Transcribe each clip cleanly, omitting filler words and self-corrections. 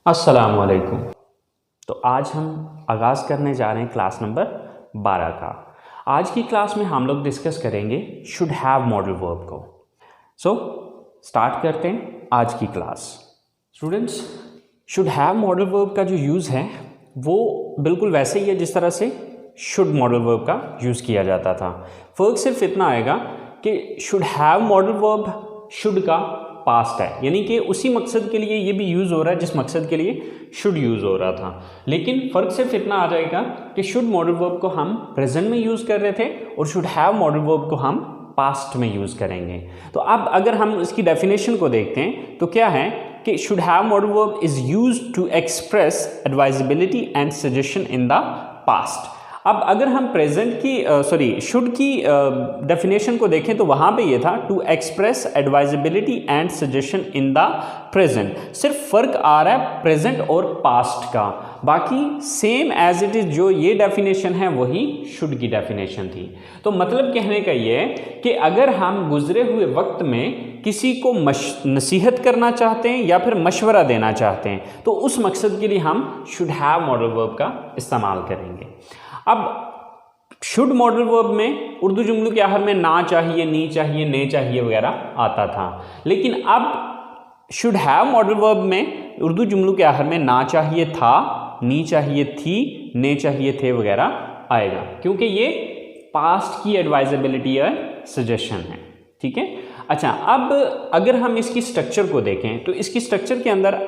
अस्सलामुअलैकुम। तो आज हम आगाज़ करने जा रहे हैं क्लास नंबर 12 का। आज की क्लास में हम लोग डिस्कस करेंगे शुड हैव मॉडल वर्ब को। स्टार्ट करते हैं आज की class. Students, should have modal verb का जो यूज़ है वो बिल्कुल वैसे ही है जिस तरह से शुड मॉडल वर्ब का यूज़ किया जाता था। फ़र्क सिर्फ इतना आएगा कि should have modal verb should का पास्ट है, यानी कि उसी मकसद के लिए ये भी यूज़ हो रहा है जिस मकसद के लिए शुड यूज़ हो रहा था। लेकिन फ़र्क सिर्फ इतना आ जाएगा कि शुड मॉडल वर्ब को हम प्रेजेंट में यूज़ कर रहे थे और शुड हैव मॉडल वर्ब को हम पास्ट में यूज़ करेंगे। तो अब अगर हम इसकी डेफिनेशन को देखते हैं तो क्या है कि should have modal verb is used to express advisability and suggestion in the past. अब अगर हम प्रेजेंट की शुड की डेफिनेशन को देखें तो वहाँ पे ये था to express advisability and suggestion in the present. सिर्फ फ़र्क आ रहा है प्रेजेंट और पास्ट का, बाकी सेम एज इट इज़ जो ये डेफिनेशन है वही शुड की डेफिनेशन थी। तो मतलब कहने का ये है कि अगर हम गुजरे हुए वक्त में किसी को नसीहत करना चाहते हैं या फिर मशवरा देना चाहते हैं तो उस मकसद के लिए हम शुड हैव मॉडल वर्ब का इस्तेमाल करेंगे। अब शुड मॉडल वर्ब में उर्दू जुमलों के आखिर में ना चाहिए, नी चाहिए, ने चाहिए वगैरह आता था, लेकिन अब शुड हैव मॉडल वर्ब में उर्दू जुमलों के आखिर में ना चाहिए था, नी चाहिए थी, ने चाहिए थे वगैरह आएगा, क्योंकि ये पास्ट की एडवाइजेबिलिटी या सजेशन है। ठीक है। अच्छा, अब अगर हम इसकी स्ट्रक्चर को देखें तो इसकी स्ट्रक्चर के अंदर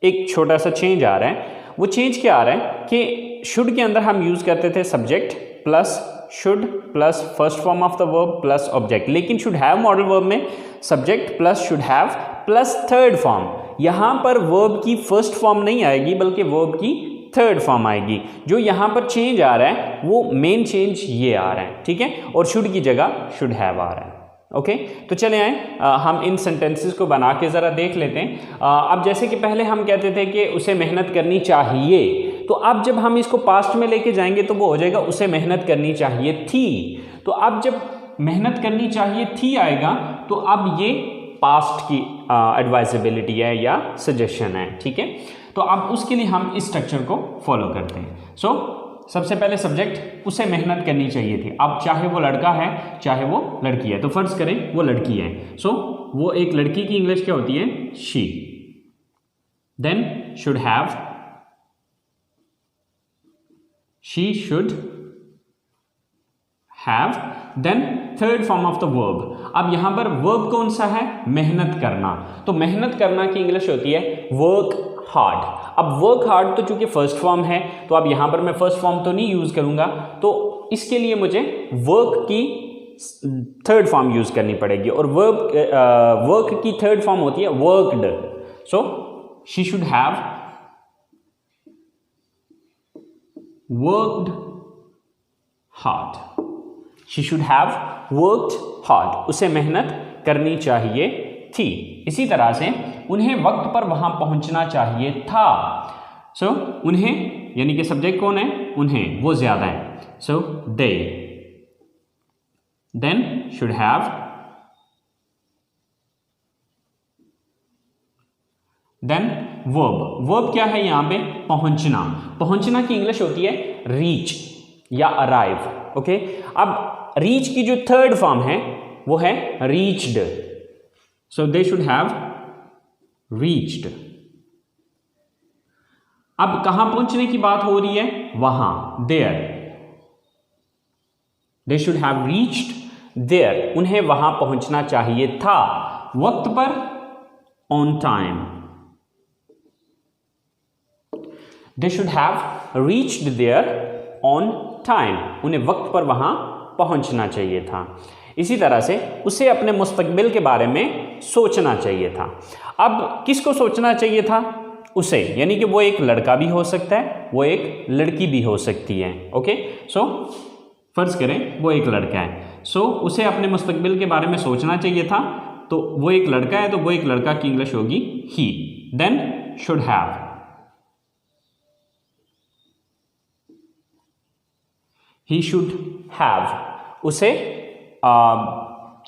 एक छोटा सा चेंज आ रहा है। वो चेंज क्या आ रहा है कि शुड के अंदर हम यूज़ करते थे subject plus should plus first form of the verb plus object, लेकिन शुड हैव मॉडल वर्ब में subject plus should have plus third form. यहाँ पर वर्ब की फर्स्ट फॉर्म नहीं आएगी बल्कि वर्ब की थर्ड फॉर्म आएगी। जो यहाँ पर चेंज आ रहा है वो मेन चेंज ये आ रहा है। ठीक है। और शुड की जगह शुड हैव आ रहा है। ओके तो चले आए हम इन सेंटेंसेस को बना के ज़रा देख लेते हैं। अब जैसे कि पहले हम कहते थे कि उसे मेहनत करनी चाहिए, तो अब जब हम इसको पास्ट में लेके जाएंगे तो वो हो जाएगा उसे मेहनत करनी चाहिए थी। तो अब जब मेहनत करनी चाहिए थी आएगा तो अब ये पास्ट की एडवाइजेबिलिटी है या सजेशन है। ठीक है। तो अब उसके लिए हम इस स्ट्रक्चर को फॉलो करते हैं। सबसे पहले सब्जेक्ट उसे मेहनत करनी चाहिए थी। अब चाहे वो लड़का है चाहे वो लड़की है, तो फर्ज करें वो लड़की है, वो एक लड़की की इंग्लिश क्या होती है? She. Then should have, she should have, then third form of the verb. अब यहां पर वर्ब कौन सा है? मेहनत करना। तो मेहनत करना की इंग्लिश होती है वर्क हार्ड। अब वर्क हार्ड तो चूंकि फर्स्ट फॉर्म है तो अब यहां पर मैं फर्स्ट फॉर्म तो नहीं यूज करूंगा, तो इसके लिए मुझे वर्क की थर्ड फॉर्म यूज करनी पड़ेगी और वर्क की थर्ड फॉर्म होती है worked. She should have worked hard. She should have worked hard. उसे मेहनत करनी चाहिए थी। इसी तरह से उन्हें वक्त पर वहां पहुंचना चाहिए था। उन्हें यानी कि सब्जेक्ट कौन है? उन्हें, वो ज्यादा है। They. Then should have, then verb क्या है यहां पे? पहुंचना। पहुंचना की इंग्लिश होती है रीच या अराइव। ओके। अब रीच की जो थर्ड फॉर्म है वो है reached. They should have reached. अब कहां पहुंचने की बात हो रही है? वहां, there. They should have reached there. उन्हें वहां पहुंचना चाहिए था वक्त पर, on time. They should have reached there on time. उन्हें वक्त पर वहां पहुंचना चाहिए था। इसी तरह से उसे अपने मुस्तकबिल के बारे में सोचना चाहिए था। अब किसको सोचना चाहिए था? उसे, यानी कि वो एक लड़का भी हो सकता है, वो एक लड़की भी हो सकती है। ओके। फर्ज करें वो एक लड़का है, उसे अपने मुस्तकबिल के बारे में सोचना चाहिए था, तो वो एक लड़का है तो वो एक लड़का की इंग्लिश होगी ही। Then should have, he should have. उसे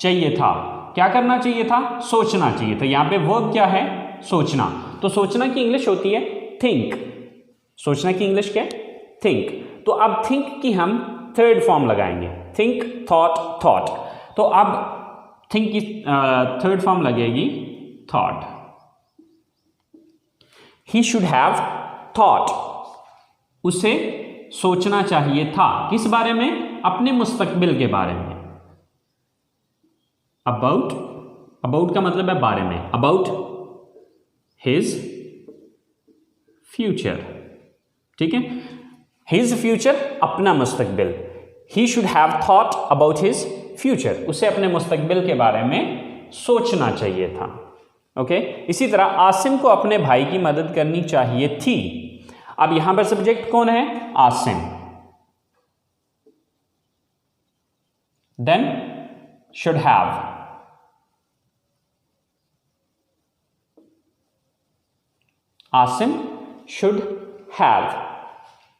चाहिए था, क्या करना चाहिए था? सोचना चाहिए था। यहां पे वर्ब क्या है? सोचना। तो सोचना की इंग्लिश होती है थिंक, सोचना की इंग्लिश क्या है? थिंक। तो अब थिंक की हम थर्ड फॉर्म लगाएंगे, थिंक, थॉट, थॉट। तो अब थिंक की थर्ड फॉर्म लगेगी thought. He should have thought, उसे सोचना चाहिए था, किस बारे में? अपने मुस्तकबिल के बारे में। अबाउट, अबाउट का मतलब है बारे में, अबाउट हिज फ्यूचर, ठीक है, हिज फ्यूचर, अपना मुस्तकबिल। He should have thought about his future, उसे अपने मुस्तकबिल के बारे में सोचना चाहिए था। ओके, इसी तरह आसिम को अपने भाई की मदद करनी चाहिए थी। अब यहां पर सब्जेक्ट कौन है? Asim. Then should have, Asim should have.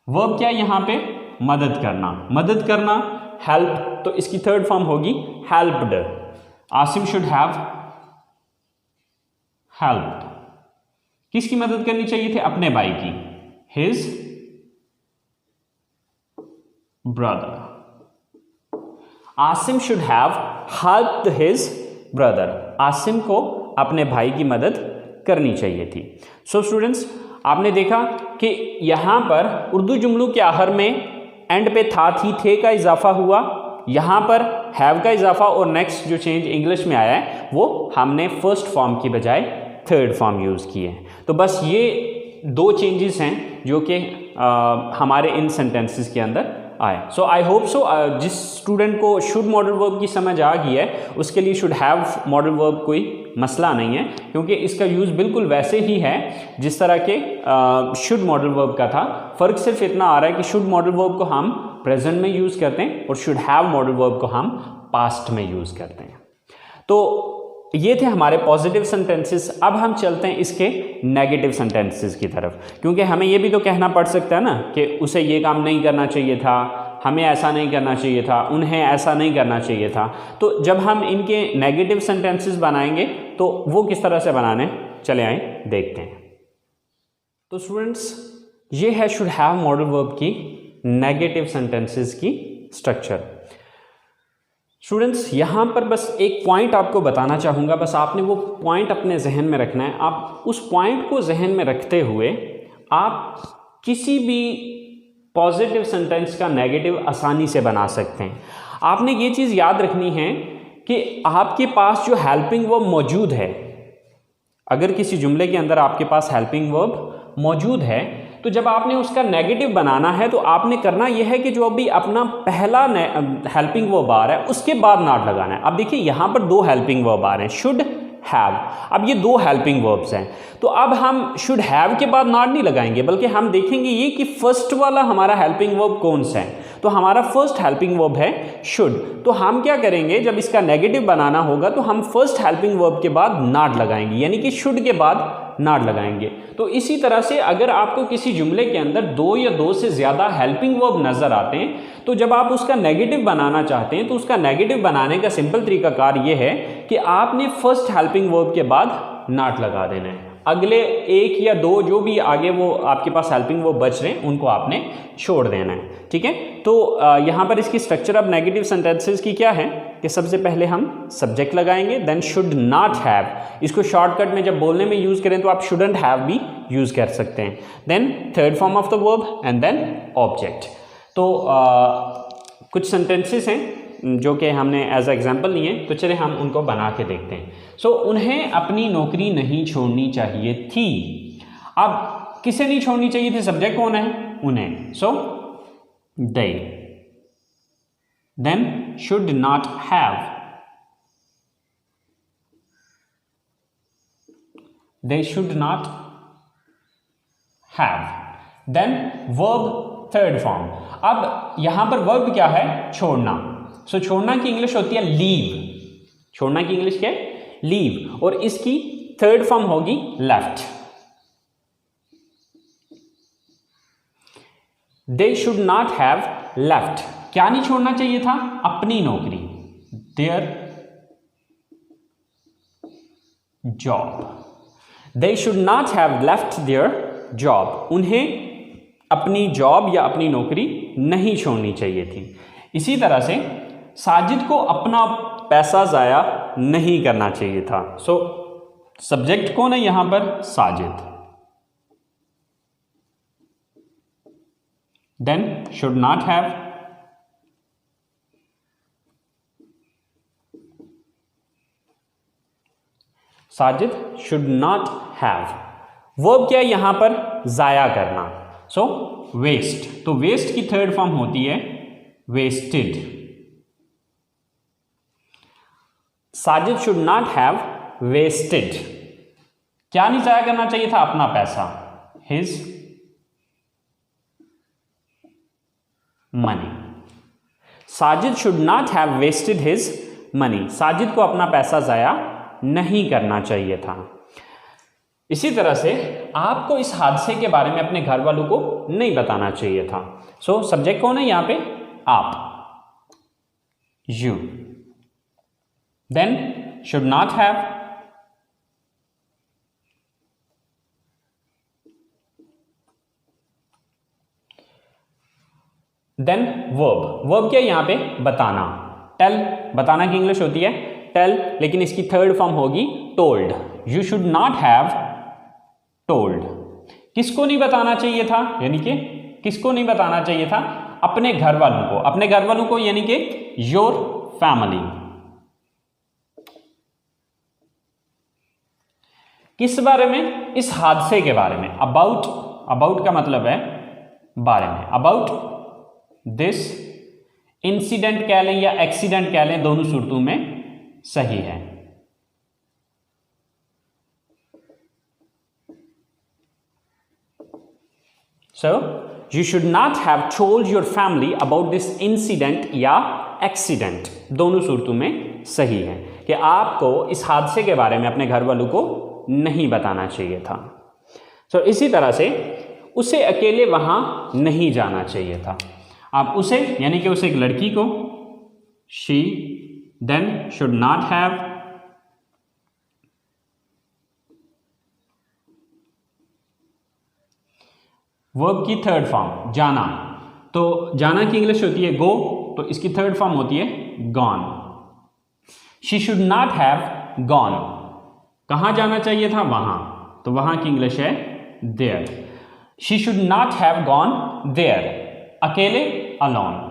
Verb क्या है यहां पे? मदद करना, मदद करना, हेल्प, तो इसकी थर्ड फॉर्म होगी helped. Asim should have helped. किसकी मदद करनी चाहिए थे? अपने भाई की, his brother. Asim should have helped his brother, Asim को अपने भाई की मदद करनी चाहिए थी। सो स्टूडेंट्स, आपने देखा कि यहां पर उर्दू जुमलों के आखिर में एंड पे था, थी, थे का इजाफा हुआ, यहां पर हैव का इजाफा, और नेक्स्ट जो चेंज इंग्लिश में आया है वो हमने फर्स्ट फॉर्म की बजाय थर्ड फॉर्म यूज़ किए हैं। तो बस ये दो चेंजेस हैं जो कि हमारे इन सेंटेंसेस के अंदर आए। सो आई होप सो जिस स्टूडेंट को शुड मॉडल वर्ब की समझ आ गई है उसके लिए शुड हैव मॉडल वर्ब कोई मसला नहीं है, क्योंकि इसका यूज़ बिल्कुल वैसे ही है जिस तरह के शुड मॉडल वर्ब का था। फ़र्क सिर्फ इतना आ रहा है कि शुड मॉडल वर्ब को हम प्रेजेंट में यूज़ करते हैं और शुड हैव मॉडल वर्ब को हम पास्ट में यूज़ करते हैं। तो ये थे हमारे पॉजिटिव सेंटेंसेस। अब हम चलते हैं इसके नेगेटिव सेंटेंसेस की तरफ, क्योंकि हमें ये भी तो कहना पड़ सकता है ना कि उसे ये काम नहीं करना चाहिए था, हमें ऐसा नहीं करना चाहिए था, उन्हें ऐसा नहीं करना चाहिए था। तो जब हम इनके नेगेटिव सेंटेंसेस बनाएंगे तो वो किस तरह से बनाने, चले आए देखते हैं। तो स्टूडेंट्स, ये है शुड हैव मॉडल वर्ब की नेगेटिव सेंटेंसेस की स्ट्रक्चर। स्टूडेंट्स, यहाँ पर बस एक पॉइंट आपको बताना चाहूँगा, बस आपने वो पॉइंट अपने जहन में रखना है। आप उस पॉइंट को जहन में रखते हुए आप किसी भी पॉजिटिव सेंटेंस का नेगेटिव आसानी से बना सकते हैं। आपने ये चीज़ याद रखनी है कि आपके पास जो हेल्पिंग वर्ब मौजूद है, अगर किसी जुमले के अंदर आपके पास हेल्पिंग वर्ब मौजूद है, तो जब आपने उसका नेगेटिव बनाना है तो आपने करना यह है कि जो अभी अपना पहला हेल्पिंग वर्ब आ रहा है उसके बाद नॉट लगाना है। अब देखिए यहाँ पर दो हेल्पिंग वर्ब आ रहे हैं, शुड हैव। अब ये दो हेल्पिंग वर्ब्स हैं, तो अब हम शुड हैव के बाद नॉट नहीं लगाएंगे, बल्कि हम देखेंगे ये कि फर्स्ट वाला हमारा हेल्पिंग वर्ब कौन सा है। तो हमारा फर्स्ट हेल्पिंग वर्ब है शुड। तो हम क्या करेंगे, जब इसका नेगेटिव बनाना होगा तो हम फर्स्ट हेल्पिंग वर्ब के बाद नॉट लगाएंगे, यानी कि शुड के बाद नॉट लगाएंगे। तो इसी तरह से अगर आपको किसी जुमले के अंदर दो या दो से ज़्यादा हेल्पिंग वर्ब नज़र आते हैं, तो जब आप उसका नेगेटिव बनाना चाहते हैं तो उसका नेगेटिव बनाने का सिंपल तरीकाकार ये है कि आपने फर्स्ट हेल्पिंग वर्ब के बाद नॉट लगा देना है। अगले एक या दो जो भी आगे वो आपके पास हेल्पिंग वर्ब बच रहे हैं उनको आपने छोड़ देना है, ठीक है। तो यहाँ पर इसकी स्ट्रक्चर अब नेगेटिव सेंटेंसेस की क्या है कि सबसे पहले हम सब्जेक्ट लगाएंगे, देन शुड नॉट हैव। इसको शॉर्टकट में जब बोलने में यूज़ करें तो आप शुडंट हैव भी यूज़ कर सकते हैं। Then third form of the verb and then object. तो कुछ सेंटेंसेस हैं जो कि हमने एज एग्जाम्पल लिए, तो चले हम उनको बना के देखते हैं। सो उन्हें अपनी नौकरी नहीं छोड़नी चाहिए थी। अब किसे नहीं छोड़नी चाहिए थी? सब्जेक्ट कौन है? उन्हें। So they. Then should not have, they should not have. Then verb third form. अब यहां पर वर्ब क्या है? छोड़ना। सो छोड़ना की इंग्लिश होती है लीव। छोड़ना की इंग्लिश क्या है? लीव। और इसकी थर्ड फॉर्म होगी left. They should not have left. क्या नहीं छोड़ना चाहिए था? अपनी नौकरी, their job. They should not have left their job, उन्हें अपनी जॉब या अपनी नौकरी नहीं छोड़नी चाहिए थी। इसी तरह से साजिद को अपना पैसा ज़ाया नहीं करना चाहिए था। सो सब्जेक्ट कौन है यहां पर? Sajid. Then should not have, Sajid should not have. Verb क्या है यहां पर? ज़ाया करना। सो वेस्ट, तो वेस्ट की थर्ड फॉर्म होती है wasted. Sajid should not have wasted, क्या नहीं जाया करना चाहिए था? अपना पैसा, his money. Sajid should not have wasted his money, Sajid को अपना पैसा जाया नहीं करना चाहिए था। इसी तरह से आपको इस हादसे के बारे में अपने घर वालों को नहीं बताना चाहिए था। सो सब्जेक्ट कौन है यहां पे? आप, you. Then should not have, then verb, verb क्या है यहां पे? बताना। टेल, बताना की इंग्लिश होती है टेल, लेकिन इसकी थर्ड फॉर्म होगी told. You should not have told, किसको नहीं बताना चाहिए था? यानी कि किसको नहीं बताना चाहिए था? अपने घर वालों को, अपने घर वालों को यानी कि योर फैमिली। किस बारे में? इस हादसे के बारे में। अबाउट, अबाउट का मतलब है बारे में। अबाउट दिस इंसिडेंट कह लें या एक्सीडेंट कह लें, दोनों सूरतों में सही है। So, you should not have told your family about this incident या accident, दोनों सूरतों में सही है कि आपको इस हादसे के बारे में अपने घर वालों को नहीं बताना चाहिए था। So, इसी तरह से उसे अकेले वहां नहीं जाना चाहिए था। आप उसे यानी कि उसे एक लड़की को, she then should not have verb की थर्ड फॉर्म जाना, तो जाना की इंग्लिश होती है गो, तो इसकी थर्ड फॉर्म होती है gone. She should not have gone, कहां जाना चाहिए था? वहां, तो वहां की इंग्लिश है there. She should not have gone there, अकेले, alone.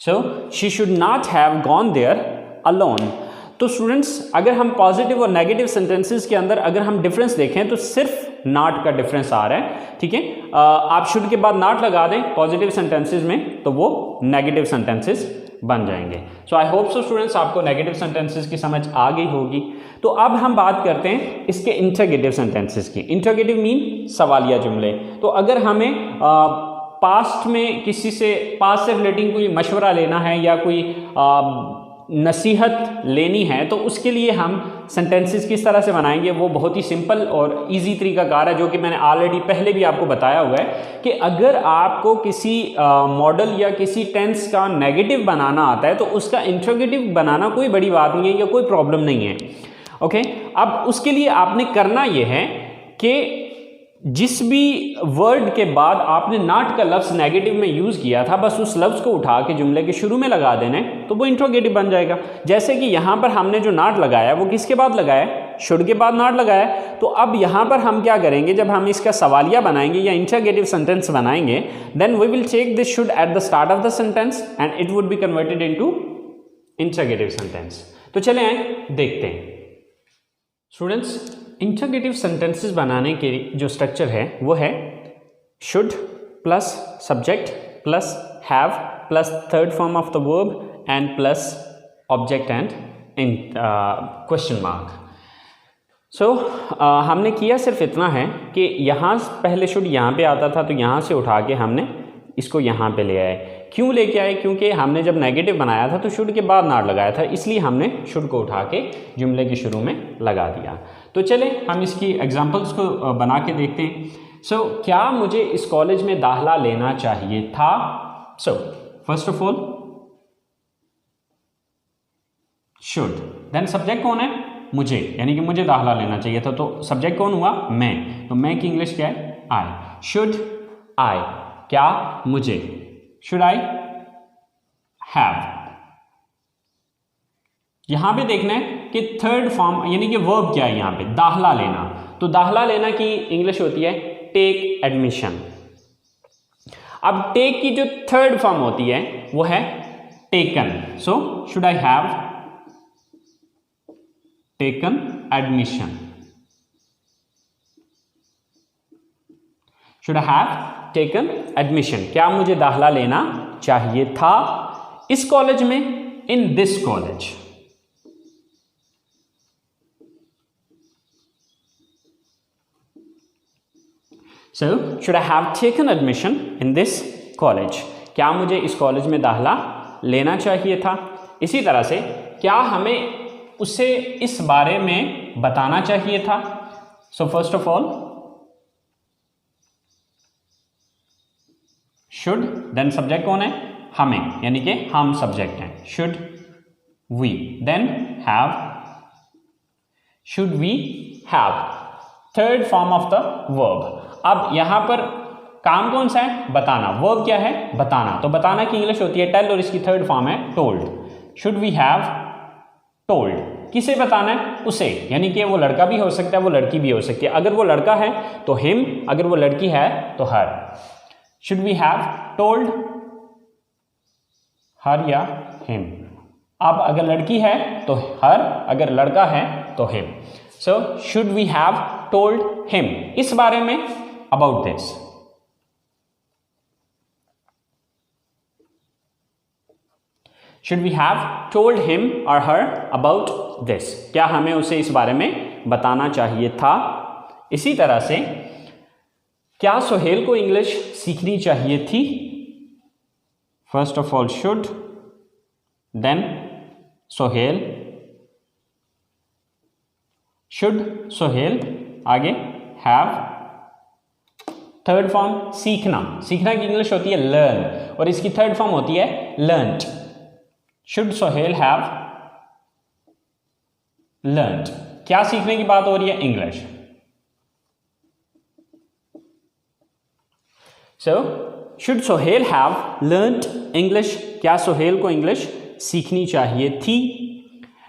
So she should not have gone there alone. तो स्टूडेंट्स, अगर हम पॉजिटिव और नेगेटिव सेंटेंसेस के अंदर अगर हम डिफरेंस देखें तो सिर्फ नॉट का डिफरेंस आ रहा है, ठीक है। आप शुड के बाद नॉट लगा दें पॉजिटिव सेंटेंसेस में तो वो नेगेटिव सेंटेंसेस बन जाएंगे। सो आई होप सो स्टूडेंट्स आपको नेगेटिव सेंटेंसेस की समझ आ गई होगी। तो अब हम बात करते हैं इसके इंटरगेटिव सेंटेंसेस की। इंटरगेटिव मीन सवालिया जुमले। तो अगर हमें पास्ट में किसी से, पास्ट से रिलेटिंग कोई मशवरा लेना है या कोई नसीहत लेनी है तो उसके लिए हम सेंटेंसेस किस तरह से बनाएंगे, वो बहुत ही सिंपल और इजी तरीकाकार है, जो कि मैंने ऑलरेडी पहले भी आपको बताया हुआ है कि अगर आपको किसी मॉडल या किसी टेंस का नेगेटिव बनाना आता है तो उसका इंटरोगेटिव बनाना कोई बड़ी बात नहीं है या कोई प्रॉब्लम नहीं है। ओके, अब उसके लिए आपने करना यह है कि जिस भी वर्ड के बाद आपने नॉट का लफ्ज़ नेगेटिव में यूज़ किया था, बस उस लफ्ज़ को उठा के जुमले के शुरू में लगा देना तो वो इंट्रोगेटिव बन जाएगा। जैसे कि यहाँ पर हमने जो नॉट लगाया वो किसके बाद लगाया? शुड के बाद नॉट लगाया। तो अब यहाँ पर हम क्या करेंगे, जब हम इसका सवालिया बनाएंगे या इंट्रोगेटिव सेंटेंस बनाएंगे, then we will take this should at the start of the sentence and it would be converted into interrogative sentence. तो चले आए देखते हैं स्टूडेंट्स। इंटरगेटिव सेंटेंसेस बनाने के जो स्ट्रक्चर है वो है should plus subject plus have plus third form of the verb and plus object and question mark. So हमने किया सिर्फ इतना है कि यहाँ पहले शुड यहाँ पे आता था तो यहाँ से उठा के हमने इसको यहाँ पे ले आए। क्यों लेके आए? क्योंकि हमने जब नेगेटिव बनाया था तो शुड के बाद नॉट लगाया था, इसलिए हमने शुड को उठा के जुमले के शुरू में लगा दिया। तो चले हम इसकी एग्जांपल्स को बना के देखते हैं। सो क्या मुझे इस कॉलेज में दाखिला लेना चाहिए था? So first of all should, then subject कौन है? मुझे, यानी कि मुझे दाखला लेना चाहिए था। तो सब्जेक्ट कौन हुआ? मैं। तो मैं की इंग्लिश क्या है? आई। शुड आई, क्या मुझे, शुड आई हैव। यहां पे देखना है कि थर्ड फॉर्म यानी कि वर्ब क्या है यहां पे? दाखला लेना। तो दाखला लेना की इंग्लिश होती है टेक एडमिशन। अब टेक की जो थर्ड फॉर्म होती है वो है taken. So should I have taken admission, should I have taken admission, क्या मुझे दाखला लेना चाहिए था इस कॉलेज में, in this college. So, should I have taken admission in this college? क्या मुझे इस कॉलेज में दाखला लेना चाहिए था। इसी तरह से क्या हमें उसे इस बारे में बताना चाहिए था। So first of all should, then subject कौन है? हमें, यानी कि हम सब्जेक्ट हैं। Should we, then have, should we have, third form of the verb. अब यहां पर काम कौन सा है? बताना। वर्ब क्या है? बताना। तो बताना की इंग्लिश होती है टेल और इसकी थर्ड फॉर्म है told. Should we have told, किसे बताना है? उसे, यानी कि वो लड़का भी हो सकता है, वो लड़की भी हो सकती है। अगर वो लड़का है तो हिम, अगर वो लड़की है तो her. Should we have told her या हिम। अब अगर लड़की है तो हर, अगर लड़का है तो him. So should we have told him, इस बारे में, about this. Should we have told him और हर अबाउट दिस, क्या हमें उसे इस बारे में बताना चाहिए था। इसी तरह से क्या सोहेल को इंग्लिश सीखनी चाहिए थी। First of all should, then सोहेल, शुड सोहेल, आगे हैव, थर्ड फॉर्म सीखना। सीखना की इंग्लिश होती है लर्न और इसकी थर्ड फॉर्म होती है learned. Should Sohail have learned, क्या सीखने की बात हो रही है? English. So should Sohail have learned English, क्या सोहेल को इंग्लिश सीखनी चाहिए थी।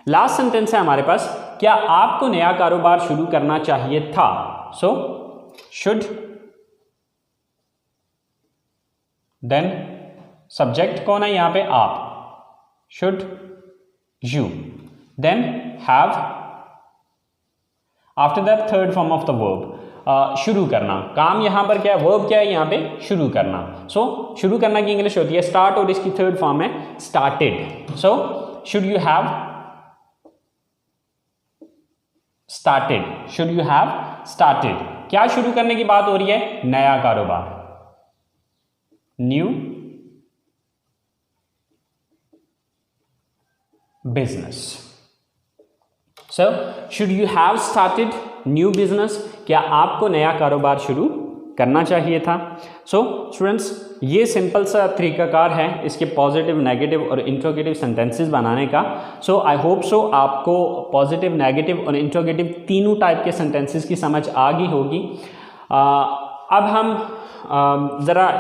लास्ट सेंटेंस है हमारे पास, क्या आपको नया कारोबार शुरू करना चाहिए था। सो शुड, देन सब्जेक्ट कौन है यहां पे? आप। Should you, then have, after that third form of the verb शुरू करना। काम यहां पर क्या है? वर्ब क्या है यहां पे? शुरू करना। सो शुरू करना की इंग्लिश होती है स्टार्ट और इसकी थर्ड फॉर्म है started. So should you have started, should you have started, क्या शुरू करने की बात हो रही है? नया कारोबार, new business. So should you have started new business, क्या आपको नया कारोबार शुरू करना चाहिए था। सो स्टूडेंट्स, ये सिंपल सा तरीकाकार है इसके पॉजिटिव, नेगेटिव और इंट्रोगेटिव सेंटेंसेस बनाने का। सो आई होप सो आपको पॉजिटिव, नेगेटिव और इंट्रोगेटिव तीनों टाइप के सेंटेंसेस की समझ आ गई होगी। अब हम ज़रा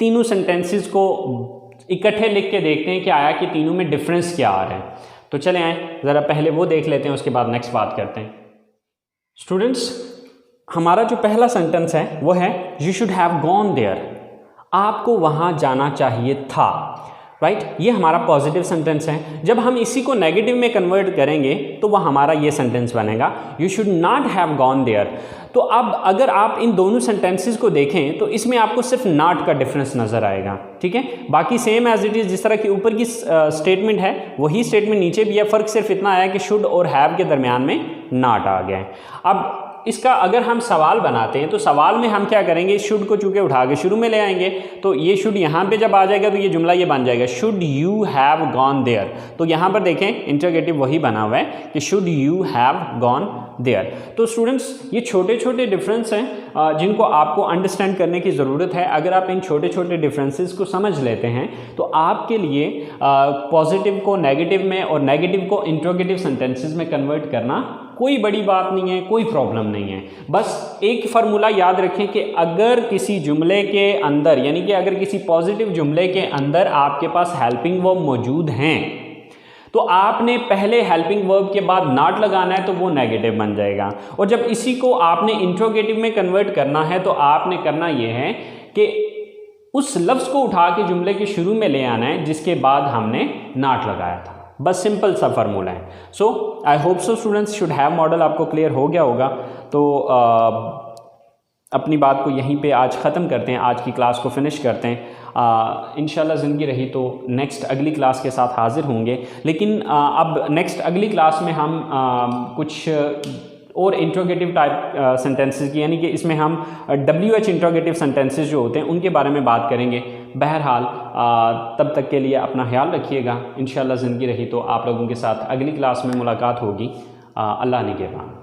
तीनों सेंटेंसेस को इकट्ठे लिख के देखते हैं कि आया कि तीनों में डिफरेंस क्या आ रहे हैं। तो चले आए ज़रा पहले वो देख लेते हैं, उसके बाद नेक्स्ट बात करते हैं। स्टूडेंट्स, हमारा जो पहला सेंटेंस है वो है you should have gone there, आपको वहाँ जाना चाहिए था। राइट, ये हमारा पॉजिटिव सेंटेंस है। जब हम इसी को नेगेटिव में कन्वर्ट करेंगे तो वह हमारा ये सेंटेंस बनेगा you should not have gone there. तो अब अगर आप इन दोनों सेंटेंसेस को देखें तो इसमें आपको सिर्फ नॉट का डिफरेंस नज़र आएगा। ठीक है, बाकी सेम एज इट इज़, जिस तरह की ऊपर की स्टेटमेंट है वही स्टेटमेंट नीचे भी है। फ़र्क सिर्फ इतना आया कि शुड और हैव के दरमियान में नॉट आ गया है। अब इसका अगर हम सवाल बनाते हैं तो सवाल में हम क्या करेंगे, शुड को चूँकि उठा के शुरू में ले आएंगे, तो ये शुड यहाँ पे जब आ जाएगा तो ये जुमला ये बन जाएगा should you have gone there. तो यहाँ पर देखें इंटरोगेटिव वही बना हुआ है कि should you have gone there. तो स्टूडेंट्स ये छोटे छोटे डिफरेंस हैं जिनको आपको अंडरस्टैंड करने की ज़रूरत है। अगर आप इन छोटे छोटे डिफरेंसेस को समझ लेते हैं तो आपके लिए पॉजिटिव को नेगेटिव में और नेगेटिव को इंटरोगेटिव सेंटेंसेस में कन्वर्ट करना कोई बड़ी बात नहीं है, कोई प्रॉब्लम नहीं है। बस एक फार्मूला याद रखें कि अगर किसी जुमले के अंदर, यानी कि अगर किसी पॉजिटिव जुमले के अंदर आपके पास हेल्पिंग वर्ब मौजूद हैं तो आपने पहले हेल्पिंग वर्ब के बाद नॉट लगाना है तो वो नेगेटिव बन जाएगा। और जब इसी को आपने इंट्रोगेटिव में कन्वर्ट करना है तो आपने करना ये है कि उस लफ्ज़ को उठा के जुमले के शुरू में ले आना है जिसके बाद हमने नॉट लगाया था। बस सिंपल सा फार्मूला है। So I hope so students should have modal आपको क्लियर हो गया होगा। तो अपनी बात को यहीं पे आज ख़त्म करते हैं, आज की क्लास को फिनिश करते हैं। इंशाल्लाह ज़िंदगी रही तो नेक्स्ट अगली क्लास के साथ हाज़िर होंगे। लेकिन अब नेक्स्ट अगली क्लास में हम कुछ और इंट्रोगेटिव टाइप सेंटेंसेस की, यानी कि इसमें हम WH इंट्रोगेटिव सेंटेंसेस जो होते हैं उनके बारे में बात करेंगे। बहरहाल तब तक के लिए अपना ख्याल रखिएगा। इंशाल्लाह ज़िंदगी रही तो आप लोगों के साथ अगली क्लास में मुलाकात होगी। अल्लाह निगहबान।